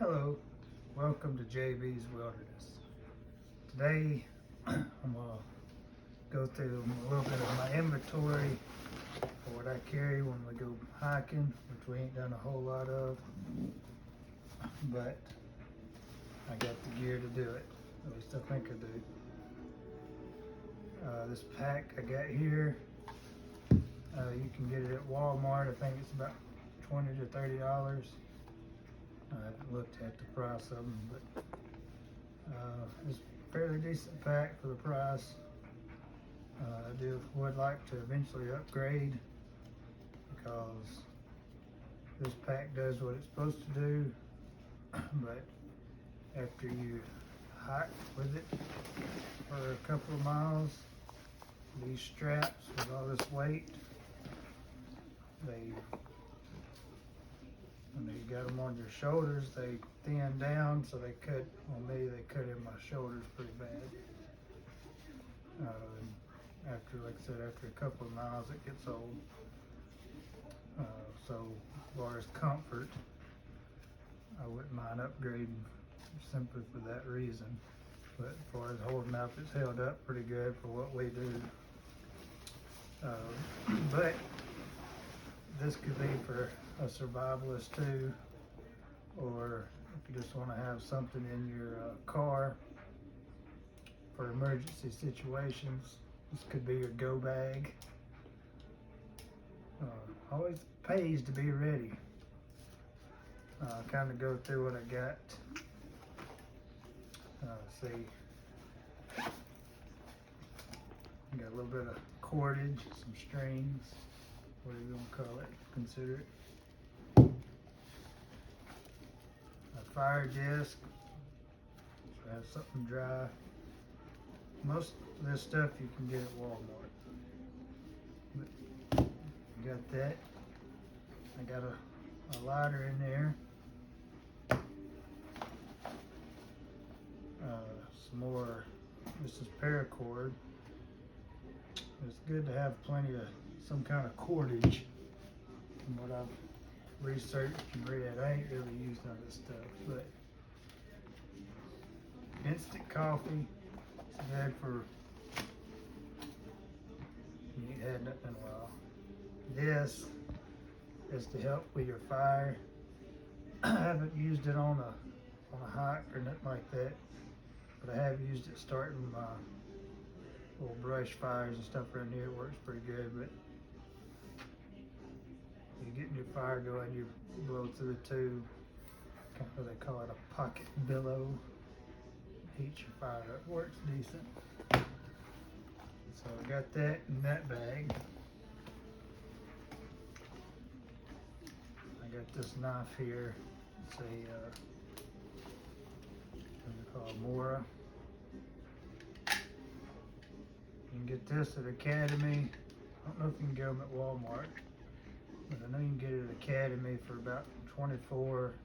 Hello, welcome to JB's Wilderness. Today I'm going to go through a little bit of my inventory for what I carry when we go hiking, which we ain't done a whole lot of, but I got the gear to do it, at least I think I do. This pack I got here, you can get it at Walmart. I think it's about $20 to $30. I haven't looked at the price of them, but it's a fairly decent pack for the price. I would like to eventually upgrade because this pack does what it's supposed to do, but after you hike with it for a couple of miles, these straps with all this weight, when you got them on your shoulders, they thin down, so they cut in my shoulders pretty bad. Like I said, after a couple of miles, it gets old. So as far as comfort, I wouldn't mind upgrading simply for that reason. But as far as holding up, it's held up pretty good for what we do. But this could be for a survivalist too, or if you just want to have something in your car for emergency situations. This could be your go bag. Always pays to be ready. Kind of go through what I got. See, I got a little bit of cordage, some strings, what are you gonna call it? Consider it. A fire disc, so I have something dry. Most of this stuff you can get at Walmart. But you got that. I got a lighter in there. Some more, this is paracord. It's good to have plenty of some kind of cordage. From what I've researched and read, I ain't really used none of this stuff, but instant coffee. It's good for, you ain't had nothing in a while. This is to help with your fire. I haven't used it on a hike or nothing like that, but I have used it starting my little brush fires and stuff around here. It works pretty good, but you're getting your fire going, you blow through the tube, kind of, they call it a pocket billow. Heat your fire up, works decent. So I got that in that bag. I got this knife here. It's a what they call Mora. You can get this at Academy. I don't know if you can get them at Walmart, but I know you can get it at Academy for about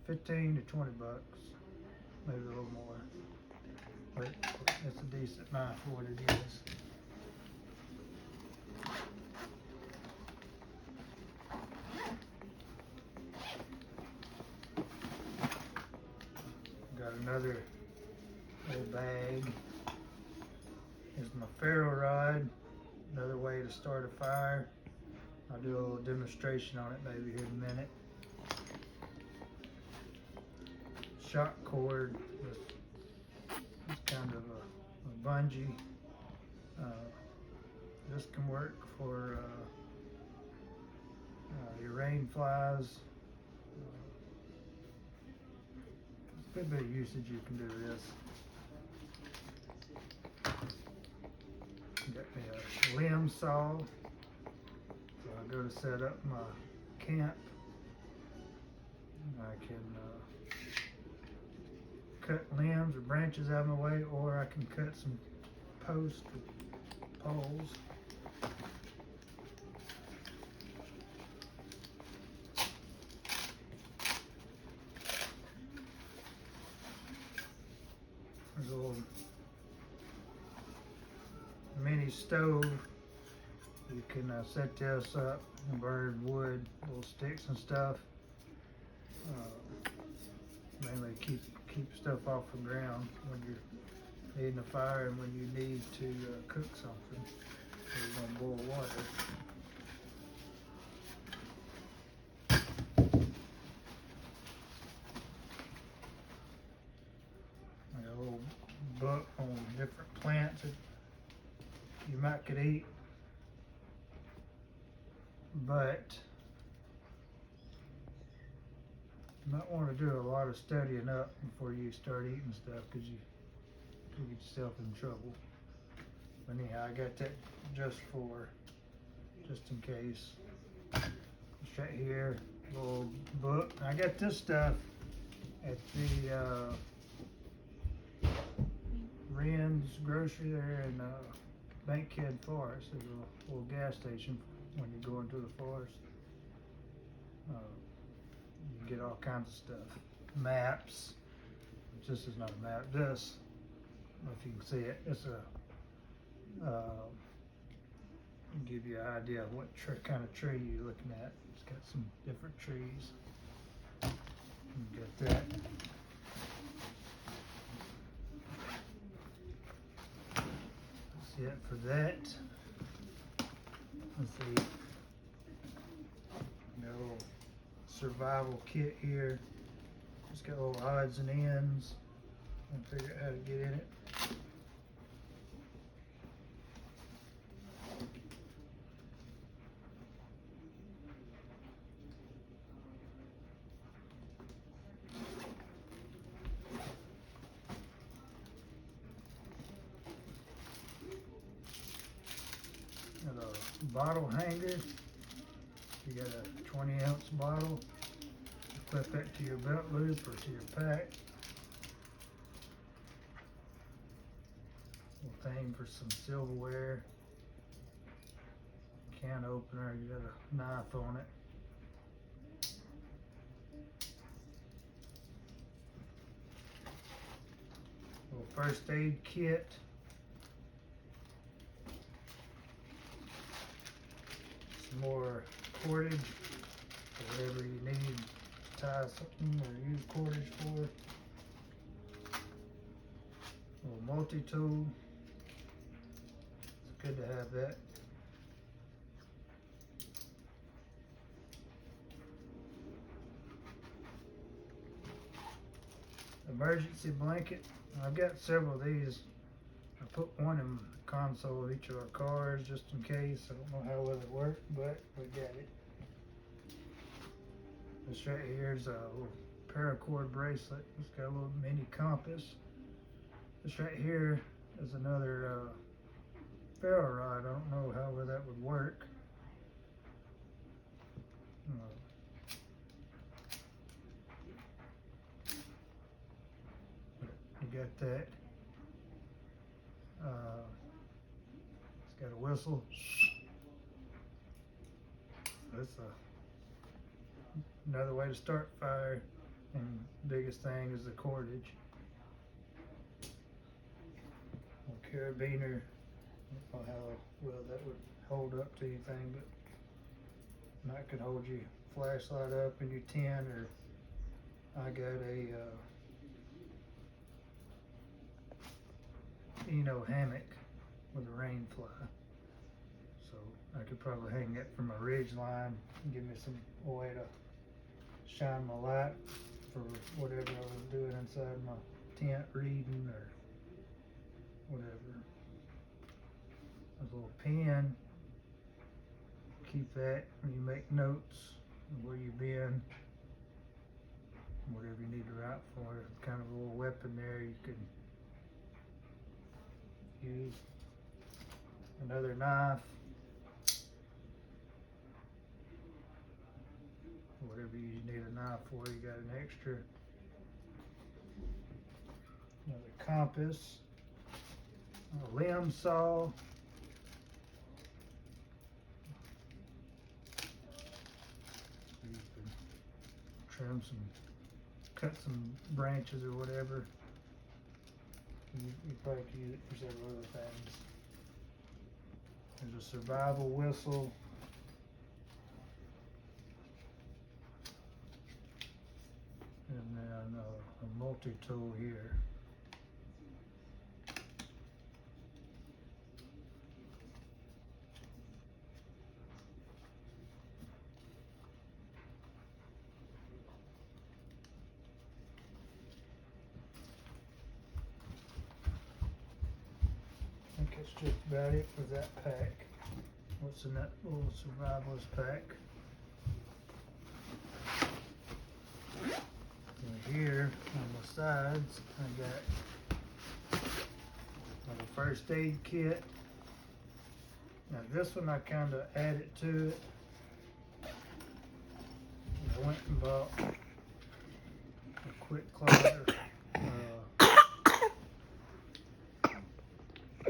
15 to 20 bucks, maybe a little more. But it's a decent knife for what it is. Got another little bag. Here's my ferro rod, another way to start a fire. I'll do a little demonstration on it maybe here in a minute. Shock cord with this kind of a bungee. This can work for your rain flies. There's a good bit of usage you can do with this. Got me a limb saw. So I go to set up my camp. I can cut limbs or branches out of my way, or I can cut some posts or poles. There's a little mini stove. You can set this up and burn wood, little sticks and stuff. Mainly keep stuff off the ground when you're needing a fire and when you need to cook something. So you're gonna boil water. I got a little book on different plants that you might could eat, but you might want to do a lot of studying up before you start eating stuff, because you could get yourself in trouble. But anyhow, I got that just in case. It's right here, little book. I got this stuff at the Wren's grocery there in Bankhead Forest. There's a little gas station when you go into the forest. You can get all kinds of stuff. Maps. This is not a map. This, I don't know if you can see it, it's a give you an idea of what kind of tree you're looking at. It's got some different trees. You get that. That's it for that. Let's see. Got a little survival kit here. It's got little odds and ends. I'll figure out how to get in it. Got a bottle hanger. You got a 20-ounce bottle. You clip that to your belt loop or to your pack. Little thing for some silverware. Can opener. You got a knife on it. Little first aid kit. Some more cordage, or whatever you need to tie something or use cordage for. A little multi-tool. It's good to have that. Emergency blanket. I've got several of these. I put one in the console of each of our cars just in case. I don't know how well it worked, but we got it. This right here is a little paracord bracelet. It's got a little mini compass. This right here is another ferro rod. I don't know how well that would work. You got that. It's got a whistle. That's another way to start fire. And the biggest thing is the cordage. A carabiner. I don't know how well that would hold up to anything, but that could hold your flashlight up in your tent, or I got a hammock with a rain fly, so I could probably hang that from a ridge line and give me some way to shine my light for whatever I was doing inside my tent, reading or whatever. There's a little pen. Keep that when you make notes of where you've been, whatever you need to write for. It's kind of a little weapon there you could use. Another knife, whatever you need a knife for, you got an extra. Another compass, a limb saw, so you can trim cut some branches or whatever. You probably could use it for several other things. There's a survival whistle. And then a multi-tool here. I think that's just about it for that pack. What's in that little survivalist pack? And here on the sides, I got a first aid kit. Now this one I kind of added to it. I went and bought a quick clotter.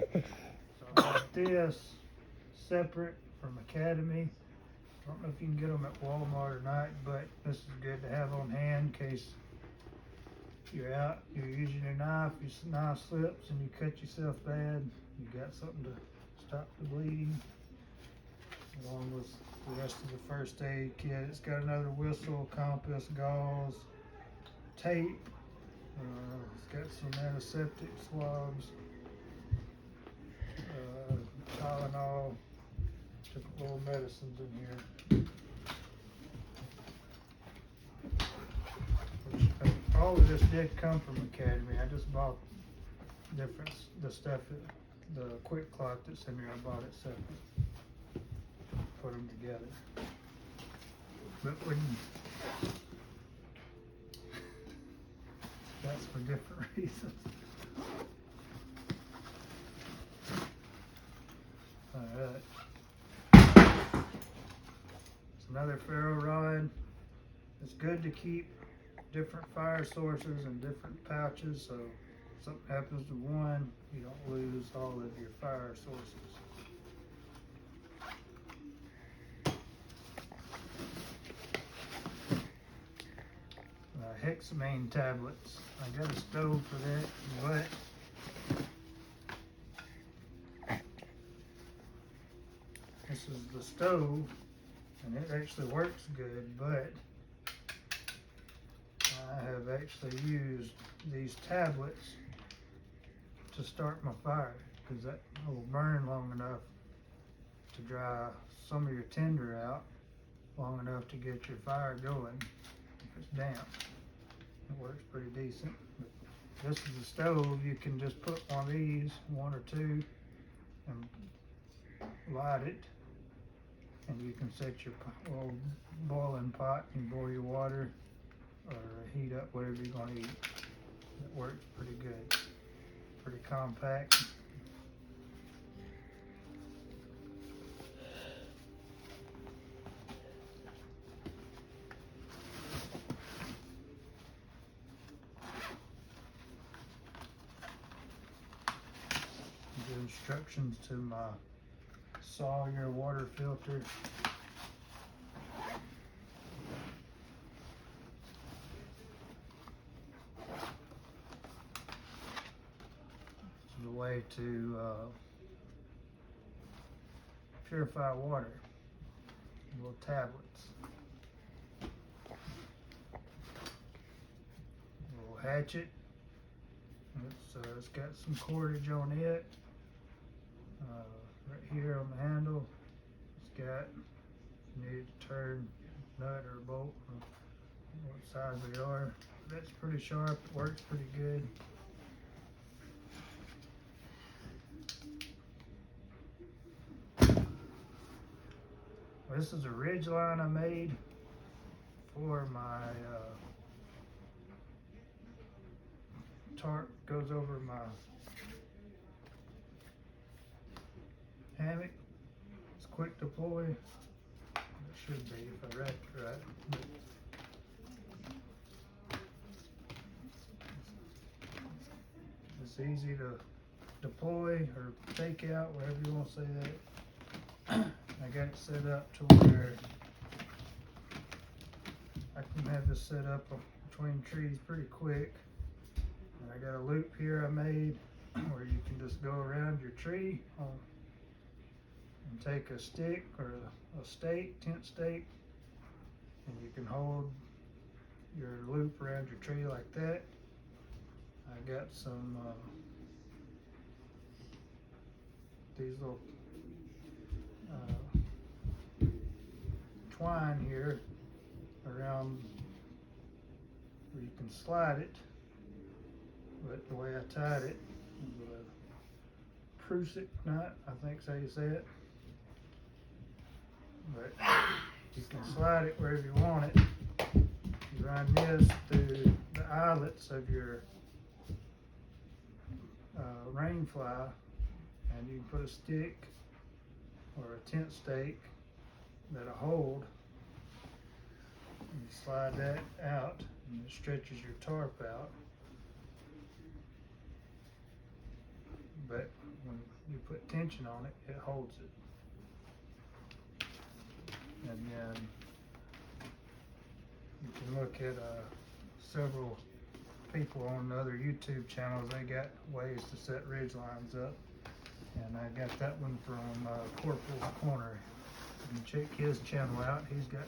So I got this separate from Academy. I don't know if you can get them at Walmart or not, but this is good to have on hand in case you're out, you're using your knife, your knife slips and you cut yourself bad. You got something to stop the bleeding, along with the rest of the first aid kit. It's got another whistle, compass, gauze, tape. It's got some antiseptic swabs, Tylenol, different little medicines in here. All of this did come from Academy. I just bought the stuff, the quick clock that's in there. I bought it separate. Put them together. But when that's for different reasons. Alright. It's another ferro rod. It's good to keep different fire sources and different pouches, so if something happens to one, you don't lose all of your fire sources. Hexamine tablets. I got a stove for that, but this is the stove, and it actually works good, but I have actually used these tablets to start my fire, because that will burn long enough to dry some of your tinder out, long enough to get your fire going if it's damp. It works pretty decent. But this is a stove. You can just put one of these, one or two, and light it, and you can set your little boiling pot and boil your water or heat up whatever you're going to eat. It works pretty good, pretty compact. The instructions to my Sawyer water filter. The way to purify water. Little tablets. Little hatchet. It's got some cordage on it. Right here on the handle, it's got, you need to turn nut or bolt, what size they are. That's pretty sharp. It works pretty good. This is a ridge line I made for my tarp. Goes over my hammock. It's quick deploy. It should be if I read it right. But it's easy to deploy or take out, whatever you want to say that. I got it set up to where I can have this set up between trees pretty quick. And I got a loop here I made where you can just go around your tree and take a stick or a stake, tent stake, and you can hold your loop around your tree like that. I got some these little twine here around where you can slide it, but the way I tied it was a prusik knot, I think is how you say it. But you can slide it wherever you want it. You run this through the eyelets of your rain fly, and you can put a stick or a tent stake that'll hold, and you slide that out and it stretches your tarp out. But when you put tension on it, it holds it. And then you can look at several people on other YouTube channels. They got ways to set ridge lines up, and I got that one from Corporal's Corner. You can check his channel out. He's got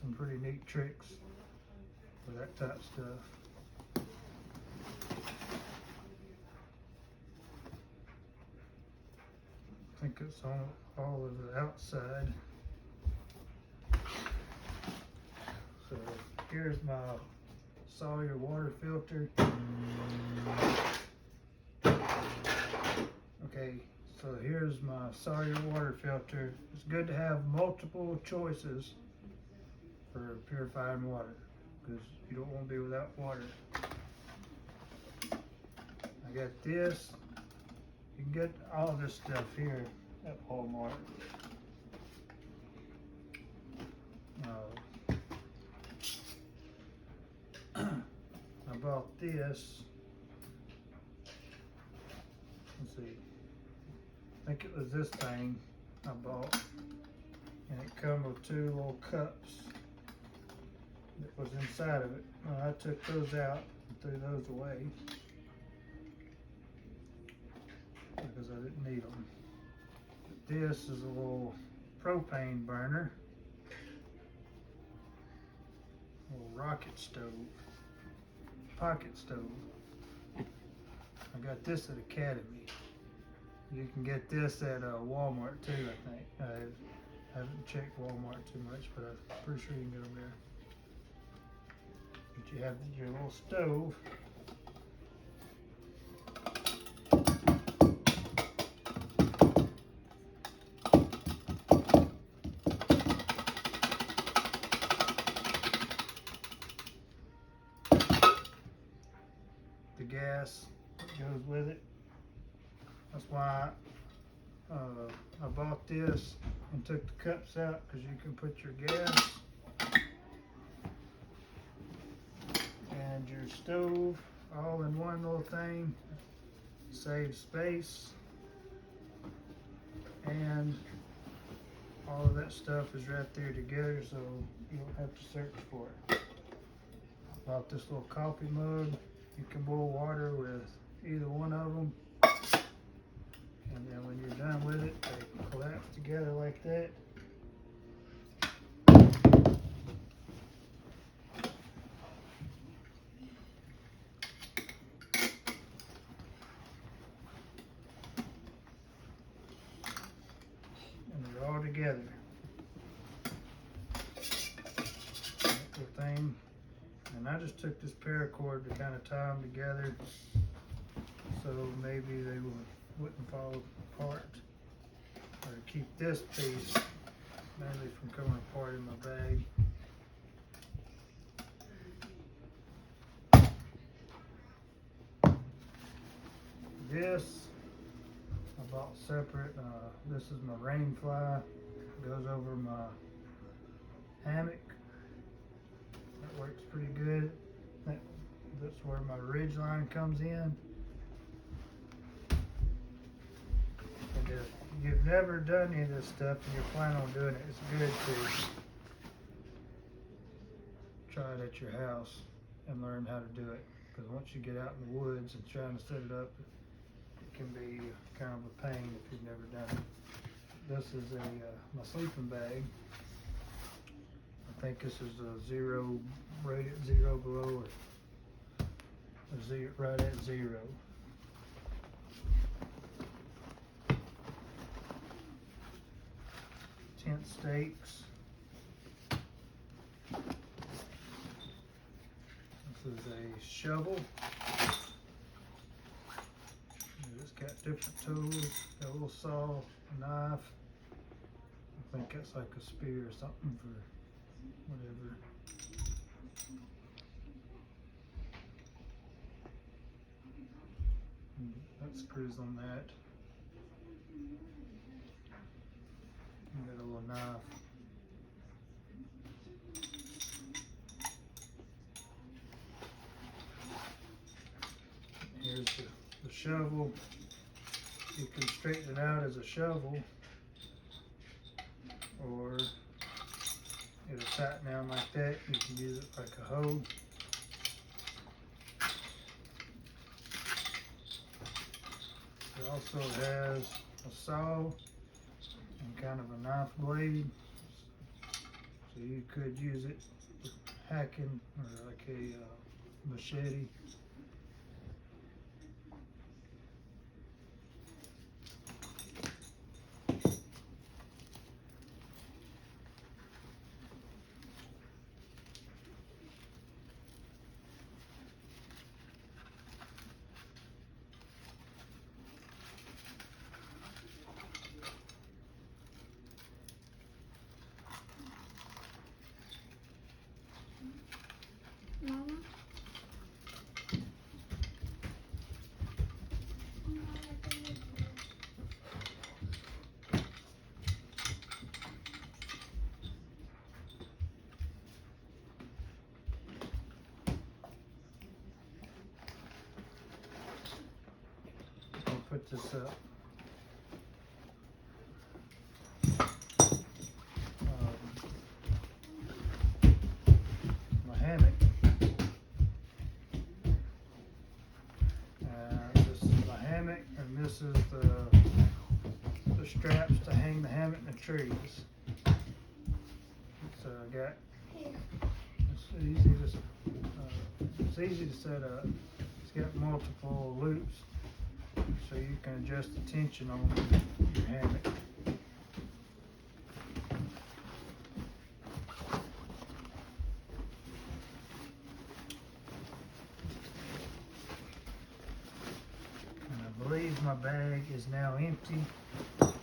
some pretty neat tricks for that type of stuff. I think it's on all of the outside. So here's my Sawyer water filter. Okay, so here's my Sawyer water filter. It's good to have multiple choices for purifying water, because you don't want to be without water. I got this. You can get all this stuff here at Walmart. I bought this. Let's see. I think it was this thing I bought, and it come with two little cups that was inside of it. Well, I took those out and threw those away because I didn't need them. But this is a little propane burner, a little rocket stove, pocket stove. I got this at Academy. You can get this at Walmart too, I think. I haven't checked Walmart too much, but I'm pretty sure you can get them there. But you have your little stove. The gas that goes with it. That's why I bought this and took the cups out, because you can put your gas and your stove all in one little thing. Saves space, and all of that stuff is right there together, so you don't have to search for it. I bought this little coffee mug. You can boil water with either one of them. And then when you're done with it, they collapse together like that. And they're all together. The thing. And I just took this paracord to kind of tie them together, so maybe they wouldn't fall apart, or to keep this piece mainly from coming apart in my bag. This I bought separate. This is my rain fly. It goes over my hammock. That works pretty good. That's where my ridge line comes in. And if you've never done any of this stuff and you're planning on doing it, it's good to try it at your house and learn how to do it. Because once you get out in the woods and trying to set it up, it can be kind of a pain if you've never done it. This is my sleeping bag. I think this is a zero, rated zero below, or right at 0. Tent stakes. This is a shovel. It's got different tools. Got a little saw, a knife. I think that's like a spear or something for whatever. That screws on that. And got a little knife. Here's the shovel. You can straighten it out as a shovel, or it'll tighten down like that. You can use it like a hoe. It also has a saw and kind of a knife blade, so you could use it for hacking or like a machete. Mama? I'll put this up. My hammock. This is my hammock, and this is the straps to hang the hammock in the trees. It's easy to set up. It's got multiple loops, so you can adjust the tension on your hammock. I believe my bag is now empty, but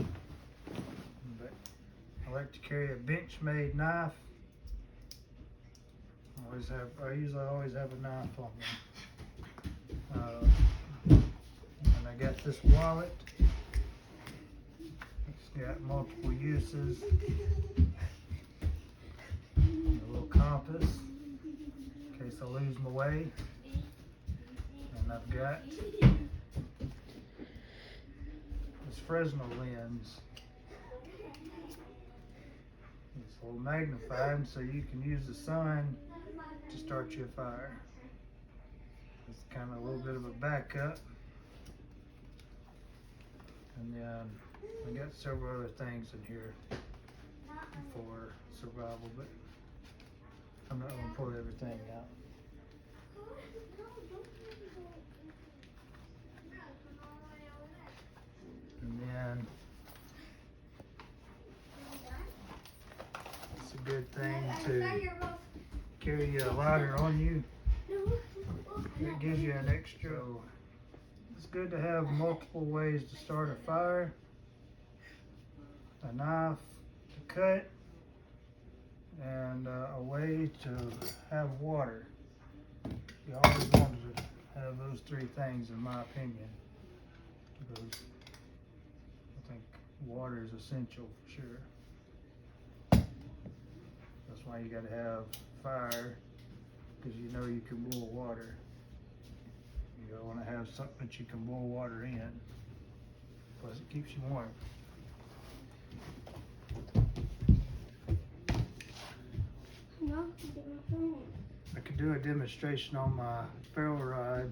I like to carry a Benchmade knife. I usually always have a knife on me. And I got this wallet. It's got multiple uses. A little compass in case I lose my way. And I've got this Fresnel lens. It's a little magnified, so you can use the sun to start your fire. It's kind of a little bit of a backup. And then I got several other things in here for survival, but I'm not going to pull everything out. And then it's a good thing to carry a lighter on you. It gives you an extra. It's good to have multiple ways to start a fire. A knife to cut, and a way to have water. You always wanted to have those three things, in my opinion, because I think water is essential for sure. That's why you got to have fire, because you know you can boil water. You don't want to have something that you can boil water in, plus it keeps you warm. I could do a demonstration on my ferro rod,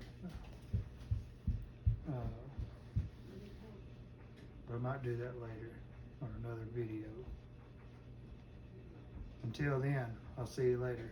but I might do that later on another video. Until then, I'll see you later.